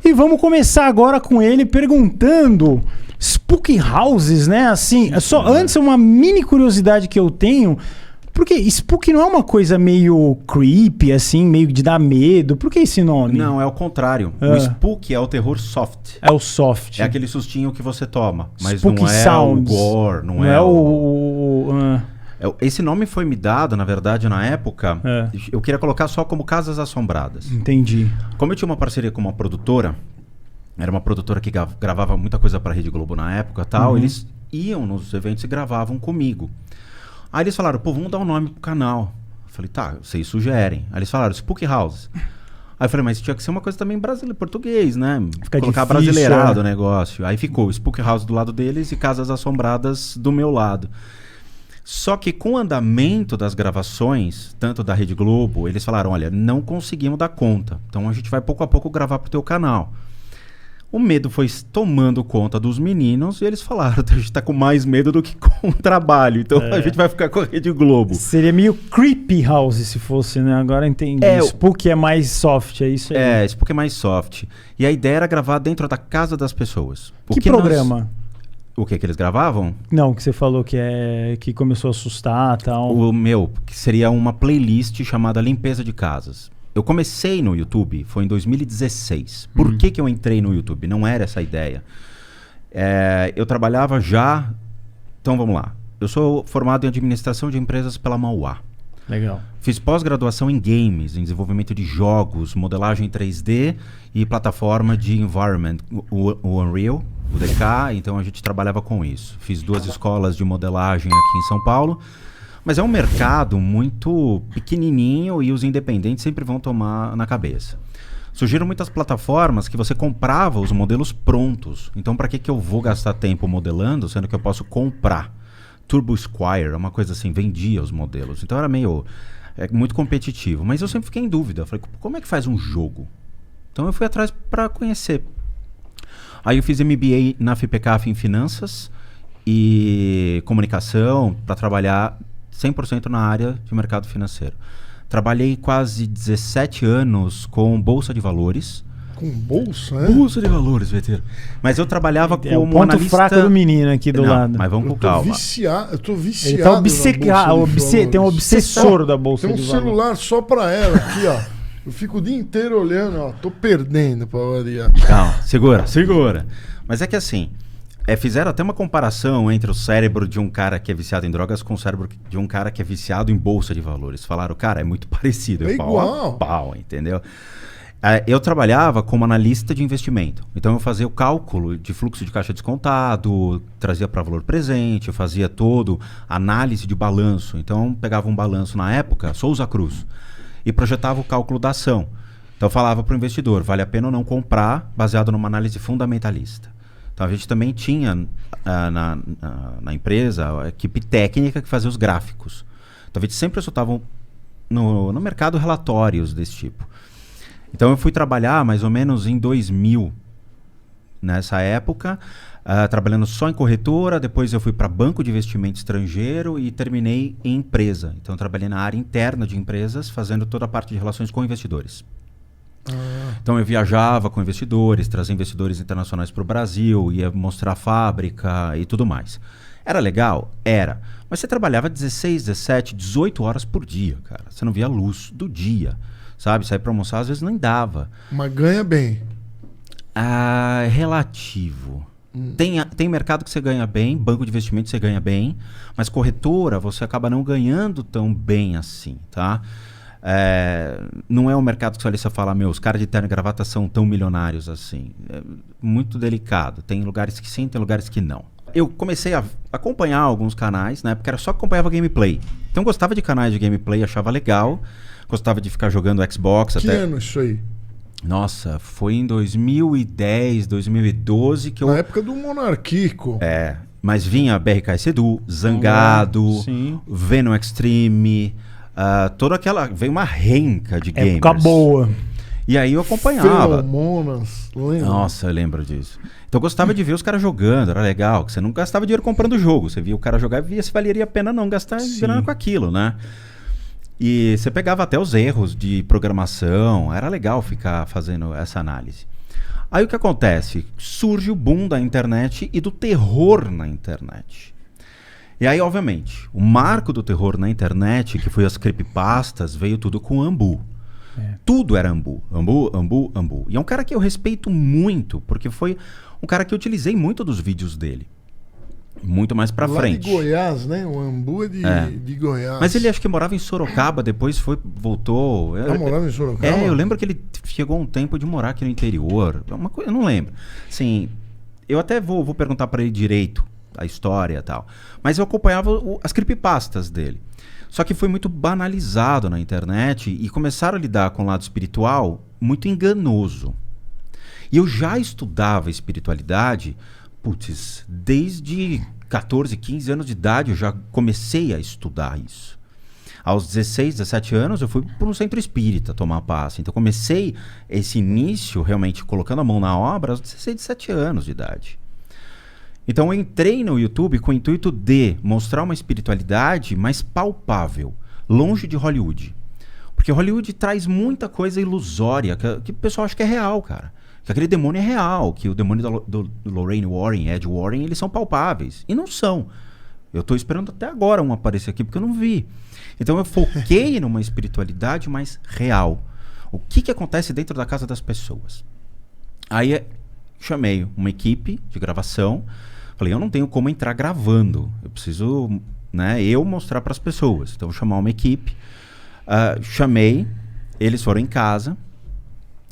E vamos começar agora com ele perguntando Spooky Houses, né? Assim, antes uma mini curiosidade que eu tenho, porque Spooky não é uma coisa meio creepy, assim, meio de dar medo? Por que esse nome? Não, é o contrário. O Spooky é o terror soft. É o soft. É aquele sustinho que você toma, mas Spooky não é Sounds. o gore, não é Esse nome foi me dado, na verdade, na época, eu queria colocar só como Casas Assombradas. Entendi. Como eu tinha uma parceria com uma produtora, era uma produtora que gravava muita coisa pra Rede Globo na época e tal, eles iam nos eventos e gravavam comigo. Aí eles falaram, pô, vamos dar um nome pro canal. Eu falei, tá, vocês sugerem. Aí eles falaram, Spooky House. Aí eu falei, mas tinha que ser uma coisa também brasileira, português, né? Colocar brasileirado o negócio. Aí ficou Spooky House do lado deles e Casas Assombradas do meu lado. Só que com o andamento das gravações, tanto da Rede Globo, eles falaram, olha, não conseguimos dar conta. Então a gente vai pouco a pouco gravar pro teu canal. O medo foi tomando conta dos meninos e eles falaram, a gente tá com mais medo do que com o trabalho. Então a gente vai ficar com a Rede Globo. Seria meio creepy house se fosse, né? Agora entendi. Spooky é mais soft, é isso aí? Spooky é mais soft. E a ideia era gravar dentro da casa das pessoas. Que programa? O que eles gravavam? Não, que você falou que começou a assustar e tal. O meu, que seria uma playlist chamada Limpeza de Casas. Eu comecei no YouTube, foi em 2016. Por que eu entrei no YouTube? Não era essa a ideia. Eu trabalhava já... Então vamos lá. Eu sou formado em administração de empresas pela Mauá. Legal. Fiz pós-graduação em games, em desenvolvimento de jogos, modelagem 3D e plataforma de environment, o Unreal, o DK, então a gente trabalhava com isso. Fiz 2 escolas de modelagem aqui em São Paulo, mas é um mercado muito pequenininho e os independentes sempre vão tomar na cabeça. Surgiram muitas plataformas que você comprava os modelos prontos, então para que eu vou gastar tempo modelando, sendo que eu posso comprar? Turbo Squire, uma coisa assim, vendia os modelos. Então era meio... muito competitivo. Mas eu sempre fiquei em dúvida. Eu falei, como é que faz um jogo? Então eu fui atrás para conhecer. Aí eu fiz MBA na FIPECAF em Finanças e Comunicação para trabalhar 100% na área de mercado financeiro. Trabalhei quase 17 anos com Bolsa de Valores. Com bolsa, né? Bolsa de Valores, veterano. Mas eu trabalhava como o ponto analista... fraco do menino aqui do lado. Mas vamos com calma. Eu tô viciado. Ele tá obcecado. Tem um obsessor da Bolsa de Valores. Tem um celular só pra ela aqui, ó. Eu fico o dia inteiro olhando, ó. Tô perdendo pra variar. Calma, segura. Mas é que assim, fizeram até uma comparação entre o cérebro de um cara que é viciado em drogas com o cérebro de um cara que é viciado em Bolsa de Valores. Falaram, cara, é muito parecido. É igual. Pau, entendeu? Eu trabalhava como analista de investimento. Então eu fazia o cálculo de fluxo de caixa descontado, trazia para valor presente, eu fazia todo análise de balanço. Então pegava um balanço na época, Souza Cruz, e projetava o cálculo da ação. Então eu falava para o investidor, vale a pena ou não comprar, baseado numa análise fundamentalista. Então a gente também tinha na empresa a equipe técnica que fazia os gráficos. Então a gente sempre soltava no mercado relatórios desse tipo. Então eu fui trabalhar mais ou menos em 2000, nessa época, trabalhando só em corretora, depois eu fui para banco de investimento estrangeiro e terminei em empresa. Então eu trabalhei na área interna de empresas, fazendo toda a parte de relações com investidores. Então eu viajava com investidores, trazia investidores internacionais para o Brasil, ia mostrar a fábrica e tudo mais. Era legal? Era. Mas você trabalhava 16, 17, 18 horas por dia, cara. Você não via a luz do dia. Sabe, sair para almoçar às vezes não dava. Mas ganha bem. Relativo. Tem mercado que você ganha bem, banco de investimento você ganha bem, mas corretora você acaba não ganhando tão bem assim, tá? Não é um mercado que você fala, os caras de terno e gravata são tão milionários assim. É muito delicado. Tem lugares que sim, tem lugares que não. Eu comecei a acompanhar alguns canais, na época era só que acompanhava gameplay. Então eu gostava de canais de gameplay, achava legal. Gostava de ficar jogando Xbox. Que ano isso aí? Nossa, foi em 2010, 2012 que eu... Na época do Monarquico. Mas vinha BRK Sedu, Zangado, Venom Extreme, toda aquela... Veio uma renca de gamers. Época boa. E aí eu acompanhava. Feromonas, lembra? Nossa, eu lembro disso. Então eu gostava de ver os caras jogando, era legal. Que você não gastava dinheiro comprando o jogo. Você via o cara jogar e via se valeria a pena não gastar grana com aquilo, né? E você pegava até os erros de programação, era legal ficar fazendo essa análise. Aí o que acontece? Surge o boom da internet e do terror na internet. E aí, obviamente, o marco do terror na internet, que foi as creepypastas, veio tudo com Ambu. Tudo era Ambu. Ambu. E é um cara que eu respeito muito, porque foi um cara que eu utilizei muito dos vídeos dele. Muito mais pra frente. Lá de Goiás, né? O Ambu é de Goiás. Mas ele acho que morava em Sorocaba, depois voltou. Morava em Sorocaba? Eu lembro que ele chegou um tempo de morar aqui no interior. Uma coisa, eu não lembro. Assim, eu até vou perguntar pra ele direito a história e tal. Mas eu acompanhava as creepypastas dele. Só que foi muito banalizado na internet e começaram a lidar com o lado espiritual muito enganoso. E eu já estudava espiritualidade, desde 14, 15 anos de idade eu já comecei a estudar isso. Aos 16, 17 anos eu fui para um centro espírita tomar passe. Então comecei esse início realmente colocando a mão na obra aos 16, 17 anos de idade. Então eu entrei no YouTube com o intuito de mostrar uma espiritualidade mais palpável, longe de Hollywood. Porque Hollywood traz muita coisa ilusória, que o pessoal acha que é real, cara. Que aquele demônio é real, que o demônio do Lorraine Warren, Ed Warren, eles são palpáveis. E não são. Eu tô esperando até agora um aparecer aqui, porque eu não vi. Então eu foquei numa espiritualidade mais real. O que acontece dentro da casa das pessoas? Aí chamei uma equipe de gravação. Falei, eu não tenho como entrar gravando. Eu preciso, eu mostrar para as pessoas. Então, vou chamar uma equipe. Chamei. Eles foram em casa.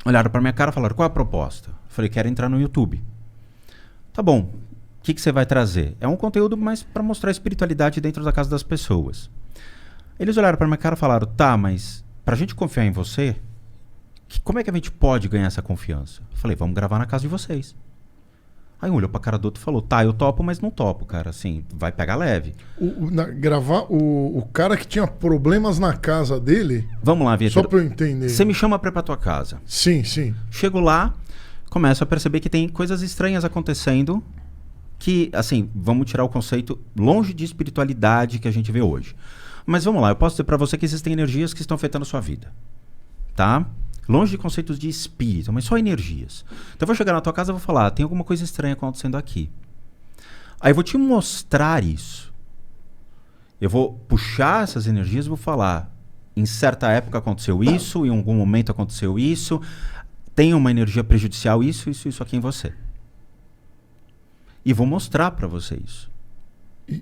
Olharam para minha cara e falaram, qual é a proposta? Falei, quero entrar no YouTube. Tá bom. O que você vai trazer? É um conteúdo mais para mostrar a espiritualidade dentro da casa das pessoas. Eles olharam para minha cara e falaram, tá, mas para a gente confiar em você, como é que a gente pode ganhar essa confiança? Falei, vamos gravar na casa de vocês. Aí um olhou pra cara do outro e falou, tá, eu topo, mas não topo, cara, assim, vai pegar leve. Gravar o cara que tinha problemas na casa dele... Vamos lá, Vitor. Só pra eu entender. Você me chama pra ir pra tua casa. Sim. Chego lá, começo a perceber que tem coisas estranhas acontecendo que, assim, vamos tirar o conceito longe de espiritualidade que a gente vê hoje. Mas vamos lá, eu posso dizer pra você que existem energias que estão afetando a sua vida, tá? Longe de conceitos de espírito, mas só energias. Então eu vou chegar na tua casa e vou falar, tem alguma coisa estranha acontecendo aqui. Aí eu vou te mostrar isso. Eu vou puxar essas energias e vou falar, em certa época aconteceu isso, em algum momento aconteceu isso, tem uma energia prejudicial, isso aqui em você. E vou mostrar para você isso.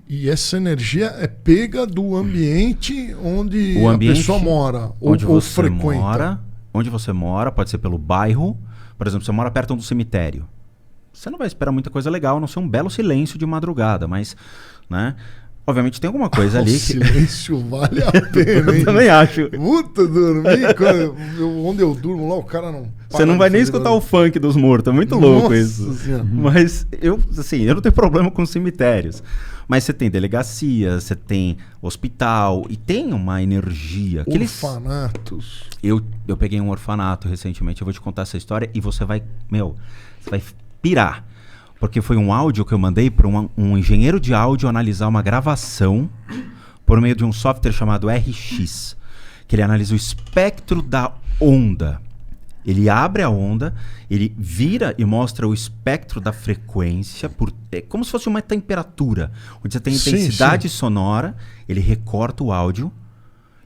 E essa energia é pega do ambiente onde a pessoa mora, onde ou você frequenta. Mora. Onde você mora, pode ser pelo bairro. Por exemplo, você mora perto de um cemitério. Você não vai esperar muita coisa legal, a não ser um belo silêncio de madrugada, mas, obviamente tem alguma coisa ali que... silêncio vale a pena, hein? Eu também acho. Puta, dormir, onde eu durmo lá, o cara não... Você não vai nem escutar o funk dos mortos, é muito louco isso. Senhora. Mas eu não tenho problema com cemitérios. Mas você tem delegacia, você tem hospital e tem uma energia. Orfanatos. Eu peguei um orfanato recentemente, eu vou te contar essa história e você vai pirar. Porque foi um áudio que eu mandei para um engenheiro de áudio analisar uma gravação por meio de um software chamado RX, que ele analisa o espectro da onda. Ele abre a onda, ele vira e mostra o espectro da frequência, é como se fosse uma temperatura, onde você tem intensidade sonora, ele recorta o áudio,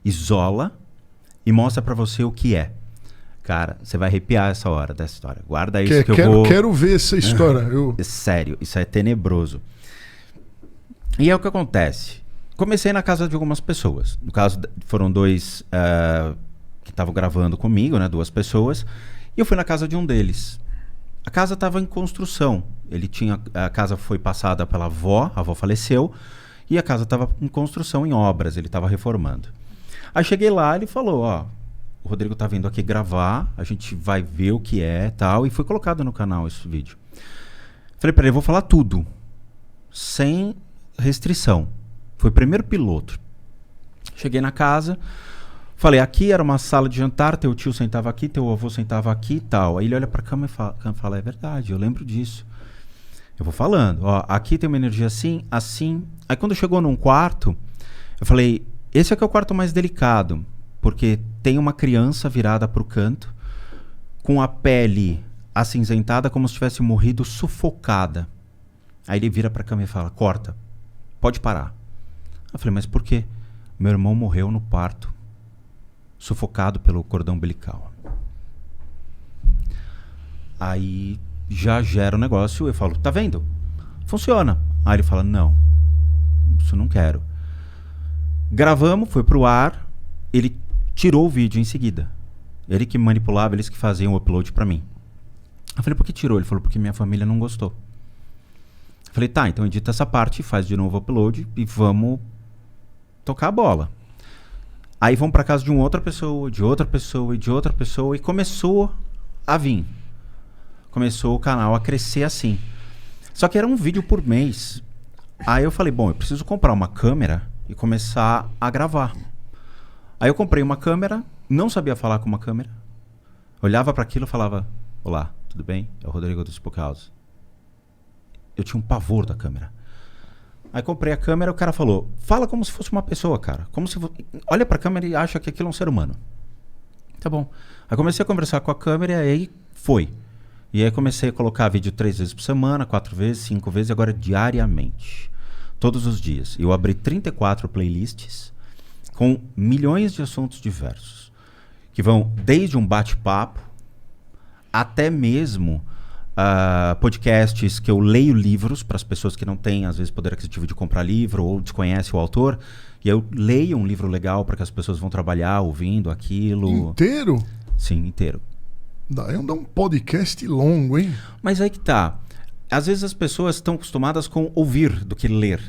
isola e mostra pra você o que é. Cara, você vai arrepiar essa hora dessa história. Guarda isso Quero ver essa história. É sério, isso é tenebroso. E é o que acontece. Comecei na casa de algumas pessoas. No caso, foram dois... que estavam gravando comigo, 2 pessoas, e eu fui na casa de um deles. A casa estava em construção. A casa foi passada pela avó, a avó faleceu, e a casa estava em construção, em obras, ele estava reformando. Aí cheguei lá, ele falou, o Rodrigo tá vindo aqui gravar, a gente vai ver o que é, tal, e foi colocado no canal esse vídeo. Falei para ele, eu vou falar tudo, sem restrição. Foi o primeiro piloto. Cheguei na casa, falei, aqui era uma sala de jantar, teu tio sentava aqui, teu avô sentava aqui e tal. Aí ele olha pra cama e fala, é verdade, eu lembro disso. Eu vou falando, aqui tem uma energia assim, assim. Aí quando chegou num quarto, eu falei, esse aqui é o quarto mais delicado, porque tem uma criança virada pro canto, com a pele acinzentada como se tivesse morrido sufocada. Aí ele vira pra câmera e fala, corta, pode parar. Eu falei, mas por quê? Meu irmão morreu no parto, sufocado pelo cordão umbilical. Aí já gera um negócio, eu falo, tá vendo? Funciona. Aí ele fala, não, isso não quero. Gravamos, foi pro ar, ele tirou o vídeo em seguida. Ele que manipulava, eles que faziam o upload pra mim. Eu falei, por que tirou? Ele falou, porque minha família não gostou. Eu falei, tá, então edita essa parte, faz de novo o upload e vamos tocar a bola. Aí vamos pra casa de uma outra pessoa, de outra pessoa e de outra pessoa, e começou a vir. Começou o canal a crescer assim. Só que era um vídeo por mês. Aí eu falei, bom, eu preciso comprar uma câmera e começar a gravar. Aí eu comprei uma câmera, não sabia falar com uma câmera. Olhava para aquilo e falava, olá, tudo bem? É o Rodrigo do Spook House. Eu tinha um pavor da câmera. Aí comprei a câmera e o cara falou, fala como se fosse uma pessoa, cara. Como se olha pra câmera e acha que aquilo é um ser humano. Tá bom. Aí comecei a conversar com a câmera e aí foi. E aí comecei a colocar vídeo 3 vezes por semana, 4 vezes, 5 vezes, e agora diariamente. Todos os dias. Eu abri 34 playlists com milhões de assuntos diversos. Que vão desde um bate-papo até mesmo podcasts que eu leio livros para as pessoas que não têm, às vezes, poder aquisitivo de comprar livro ou desconhecem o autor. E eu leio um livro legal para que as pessoas vão trabalhar ouvindo aquilo. Inteiro? Sim, inteiro. Daí é um podcast longo, hein? Mas aí que tá. Às vezes as pessoas estão acostumadas com ouvir do que ler.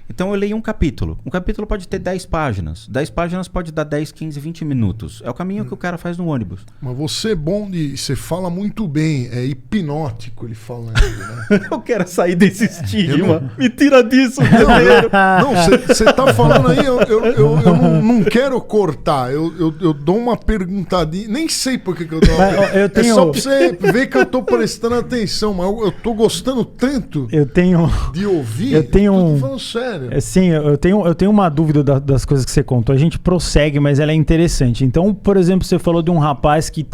Então eu leio um capítulo. Um capítulo pode ter 10 páginas. 10 páginas pode dar 10, 15, 20 minutos. É o caminho que o cara faz no ônibus. Mas você é bom de... Você fala muito bem. É hipnótico ele falando, né? Eu quero sair desse estigma. Me tira disso, Não, você tá falando aí, eu não quero cortar. Eu dou uma perguntadinha. Nem sei por que eu dou uma pergunta. É só pra você ver que eu tô prestando atenção. Mas eu tô gostando tanto de ouvir. Eu tô falando sério. Sim, eu tenho uma dúvida das coisas que você contou. A gente prossegue, mas ela é interessante. Então, por exemplo, você falou de um rapaz que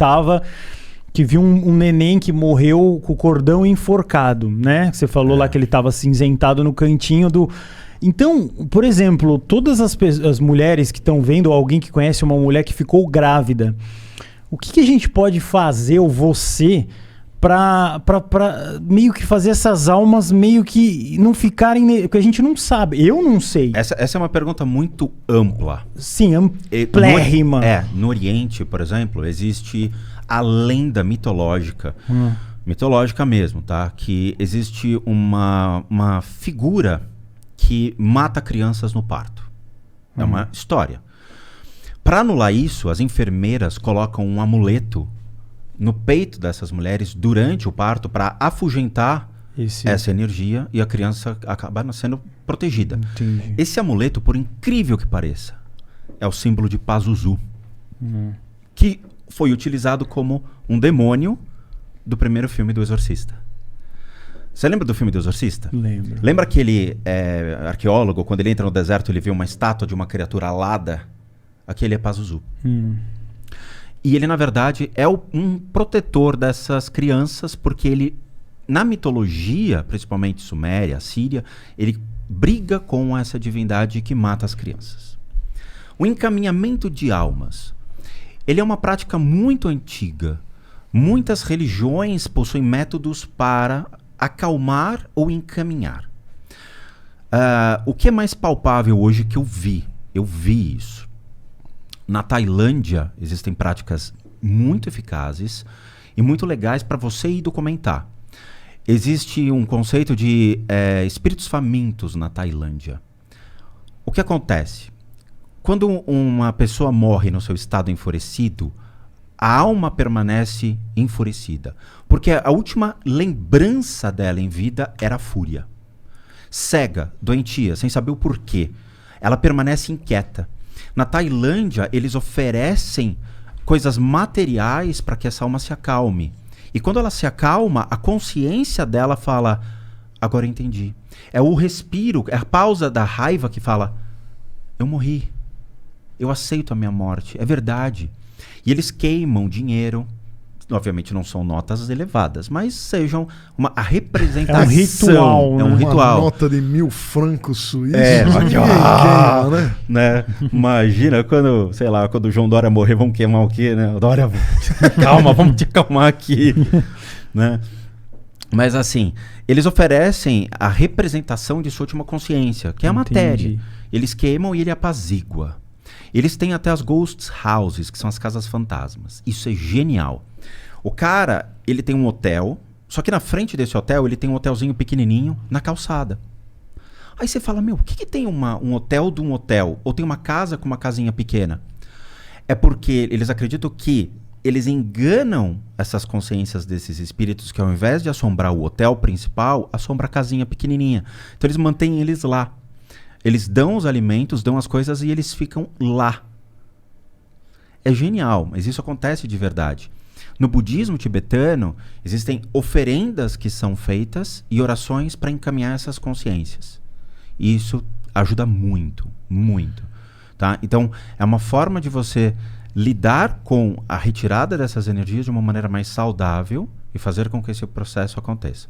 viu um neném que morreu com o cordão enforcado, né? Você falou lá que ele estava cinzentado no cantinho do... Então, por exemplo, todas as mulheres que estão vendo, alguém que conhece uma mulher que ficou grávida, o que a gente pode fazer, ou você... Pra meio que fazer essas almas meio que não ficarem... Porque a gente não sabe. Eu não sei. Essa é uma pergunta muito ampla. Sim, amplérrima. No Oriente, por exemplo, existe a lenda mitológica. Mitológica mesmo, tá? Que existe uma figura que mata crianças no parto. É uma história. Para anular isso, as enfermeiras colocam um amuleto no peito dessas mulheres durante o parto para afugentar essa energia e a criança acaba sendo protegida. Entendi. Esse amuleto, por incrível que pareça, é o símbolo de Pazuzu, que foi utilizado como um demônio do primeiro filme do Exorcista. Você lembra do filme do Exorcista? Lembro. Lembra aquele arqueólogo, quando ele entra no deserto, ele vê uma estátua de uma criatura alada? Aquele é Pazuzu. E ele, na verdade, é um protetor dessas crianças, porque ele, na mitologia, principalmente suméria, síria, ele briga com essa divindade que mata as crianças. O encaminhamento de almas, ele é uma prática muito antiga. Muitas religiões possuem métodos para acalmar ou encaminhar. O que é mais palpável hoje que eu vi isso. Na Tailândia, existem práticas muito eficazes e muito legais para você ir documentar. Existe um conceito de espíritos famintos na Tailândia. O que acontece? Quando uma pessoa morre no seu estado enfurecido, a alma permanece enfurecida. Porque a última lembrança dela em vida era a fúria. Cega, doentia, sem saber o porquê. Ela permanece inquieta. Na Tailândia, eles oferecem coisas materiais para que essa alma se acalme. E quando ela se acalma, a consciência dela fala, agora eu entendi. É o respiro, é a pausa da raiva que fala, eu morri. Eu aceito a minha morte. É verdade. E eles queimam dinheiro, obviamente não são notas elevadas, mas sejam a representação. É um ritual. É um ritual. Uma nota de 1.000 francos suíços. Né? Imagina quando, sei lá, quando o João Dória morrer, vamos queimar o quê, né? Dória, calma, vamos te acalmar aqui. Né? Mas assim, eles oferecem a representação de sua última consciência, que é a matéria. Eles queimam e ele apazigua. Eles têm até as ghost houses, que são as casas fantasmas. Isso é genial. O cara, ele tem um hotel, só que na frente desse hotel, ele tem um hotelzinho pequenininho na calçada. Aí você fala, meu, o que tem um hotel de um hotel? Ou tem uma casa com uma casinha pequena? É porque eles acreditam que eles enganam essas consciências desses espíritos que ao invés de assombrar o hotel principal, assombra a casinha pequenininha. Então eles mantêm eles lá. Eles dão os alimentos, dão as coisas e eles ficam lá. É genial, mas isso acontece de verdade. No budismo tibetano, existem oferendas que são feitas e orações para encaminhar essas consciências. E isso ajuda muito, muito. Tá? Então, é uma forma de você lidar com a retirada dessas energias de uma maneira mais saudável e fazer com que esse processo aconteça.